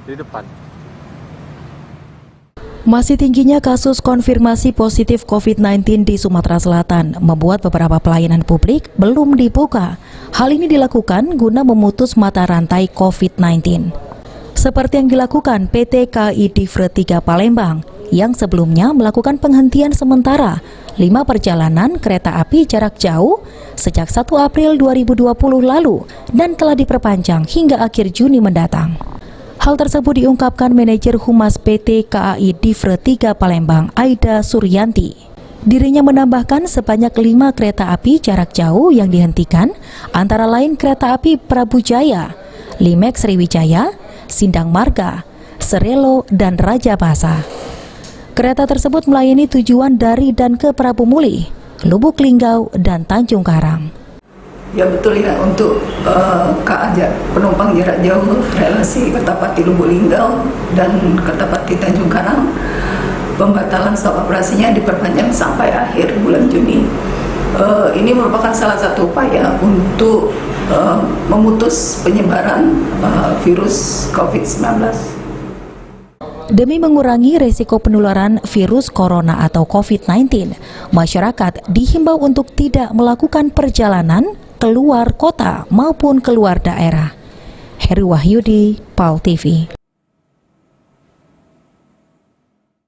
di depan. Masih tingginya kasus konfirmasi positif COVID-19 di Sumatera Selatan membuat beberapa pelayanan publik belum dibuka. Hal ini dilakukan guna memutus mata rantai COVID-19. Seperti yang dilakukan PT KAI Divre 3 Palembang yang sebelumnya melakukan penghentian sementara 5 perjalanan kereta api jarak jauh sejak 1 April 2020 lalu dan telah diperpanjang hingga akhir Juni mendatang. Hal tersebut diungkapkan manajer Humas PT KAI Divre 3 Palembang, Aida Suryanti. Dirinya menambahkan sebanyak 5 kereta api jarak jauh yang dihentikan, antara lain kereta api Prabu Jaya, Limex Sriwijaya, Sindang Marga, Serelo, dan Raja Basa. Kereta tersebut melayani tujuan dari dan ke Prabu Muli, Lubuk Linggau, dan Tanjung Karang. Ya betul ya, untuk penumpang jarak jauh relasi Kertapati Lubuk Linggau dan Kertapati Tanjung Karang, pembatalan stop operasinya diperpanjang sampai akhir bulan Juni. Ini merupakan salah satu upaya untuk memutus penyebaran virus COVID-19. Demi mengurangi resiko penularan virus corona atau COVID-19, masyarakat dihimbau untuk tidak melakukan perjalanan keluar kota maupun keluar daerah. Heri Wahyudi, PAL TV.